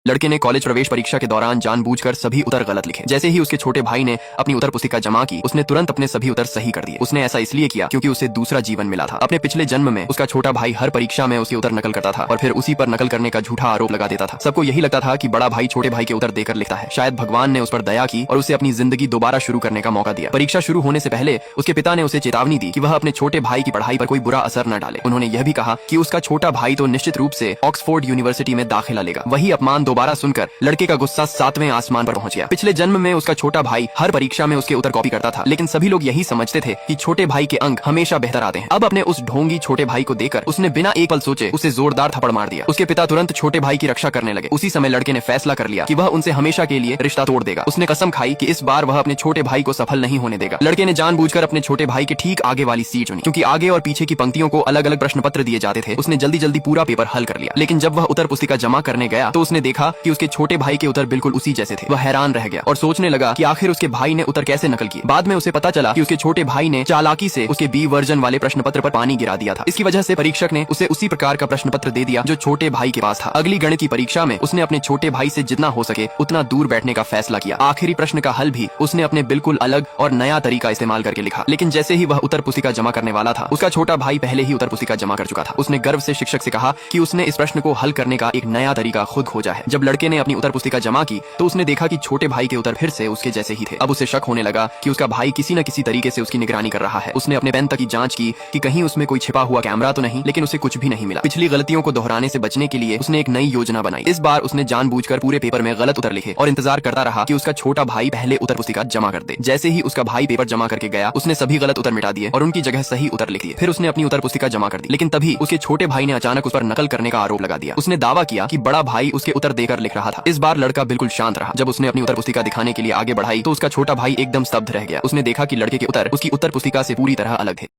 लड़के ने कॉलेज प्रवेश परीक्षा के दौरान जानबूझकर सभी उत्तर गलत लिखे। जैसे ही उसके छोटे भाई ने अपनी उत्तर पुस्तिका जमा की, उसने तुरंत अपने सभी उत्तर सही कर दिए। उसने ऐसा इसलिए किया क्योंकि उसे दूसरा जीवन मिला था। अपने पिछले जन्म में उसका छोटा भाई हर परीक्षा में उसके उत्तर नकल करता था और फिर उसी पर नकल करने का झूठा आरोप लगा देता था। सबको यही लगता था कि बड़ा भाई छोटे भाई के उत्तर देकर लिखता है। शायद भगवान ने उस पर दया की और उसे अपनी जिंदगी दोबारा शुरू करने का मौका दिया। परीक्षा शुरू होने से पहले उसके पिता ने उसे चेतावनी दी कि वह अपने छोटे भाई की पढ़ाई पर कोई बुरा असर न डाले। उन्होंने यह भी कहा कि उसका छोटा भाई तो निश्चित रूप से ऑक्सफोर्ड यूनिवर्सिटी में दाखिला लेगा। वही अपमान दोबारा सुनकर लड़के का गुस्सा 7वें आसमान पर पहुंच गया। पिछले जन्म में उसका छोटा भाई हर परीक्षा में उसके उत्तर कॉपी करता था, लेकिन सभी लोग यही समझते थे कि छोटे भाई के अंक हमेशा बेहतर आते हैं। अब अपने उस ढोंगी छोटे भाई को देखकर उसने बिना एक पल सोचे उसे जोरदार थप्पड़ मार दिया। उसके पिता तुरंत छोटे भाई की रक्षा करने लगे। उसी समय लड़के ने फैसला कर लिया कि वह उनसे हमेशा के लिए रिश्ता तोड़ देगा। उसने कसम खाई कि इस बार वह अपने छोटे भाई को सफल नहीं होने देगा। लड़के ने जानबूझकर अपने छोटे भाई के ठीक आगे वाली सीट चुनी, क्योंकि आगे और पीछे की पंक्तियों को अलग अलग प्रश्न पत्र दिए जाते थे। उसने जल्दी जल्दी पूरा पेपर हल कर लिया, लेकिन जब वह उत्तर पुस्तिका जमा करने गया तो उसने देखा कि उसके छोटे भाई के उत्तर बिल्कुल उसी जैसे थे। वह हैरान रह गया और सोचने लगा कि आखिर उसके भाई ने उत्तर कैसे नकल किए। बाद में उसे पता चला कि उसके छोटे भाई ने चालाकी से उसके बी वर्जन वाले प्रश्न पत्र पर पानी गिरा दिया था। इसकी वजह से परीक्षक ने उसे उसी प्रकार का प्रश्न पत्र दे दिया जो छोटे भाई के पास था। अगली गणित की परीक्षा में उसने अपने छोटे भाई से जितना हो सके उतना दूर बैठने का फैसला किया। आखिरी प्रश्न का हल भी उसने अपने बिल्कुल अलग और नया तरीका इस्तेमाल करके लिखा। लेकिन जैसे ही वह उत्तर पुस्तिका जमा करने वाला था, उसका छोटा भाई पहले ही उत्तर पुस्तिका जमा कर चुका था। उसने गर्व से शिक्षक से कहा कि उसने इस प्रश्न को हल करने का एक नया तरीका खुद खोजा है। जब लड़के ने अपनी उत्तर पुस्तिका जमा की तो उसने देखा कि छोटे भाई के उत्तर फिर से उसके जैसे ही थे। अब उसे शक होने लगा कि उसका भाई किसी न किसी तरीके से उसकी निगरानी कर रहा है। उसने अपने पेन तक की जांच की कि कहीं उसमें कोई छिपा हुआ कैमरा तो नहीं, लेकिन उसे कुछ भी नहीं मिला। पिछली गलतियों को दोहराने से बचने के लिए उसने एक नई योजना बनाई। इस बार उसने जानबूझकर पूरे पेपर में गलत उत्तर लिखे और इंतजार करता रहा कि उसका छोटा भाई पहले उत्तर पुस्तिका जमा कर दे। जैसे ही उसका भाई पेपर जमा करके गया, उसने सभी गलत उत्तर मिटा दिए और उनकी जगह सही उत्तर लिख दिए। फिर उसने अपनी उत्तर पुस्तिका जमा कर दी, लेकिन तभी उसके छोटे भाई ने अचानक उस पर नकल करने का आरोप लगा दिया। उसने दावा किया कि बड़ा भाई उसके उत्तर देकर लिख रहा था। इस बार लड़का बिल्कुल शांत रहा। जब उसने अपनी उत्तर पुस्तिका दिखाने के लिए आगे बढ़ाई तो उसका छोटा भाई एकदम स्तब्ध रह गया। उसने देखा कि लड़के के उत्तर उसकी उत्तर पुस्तिका से पूरी तरह अलग थे।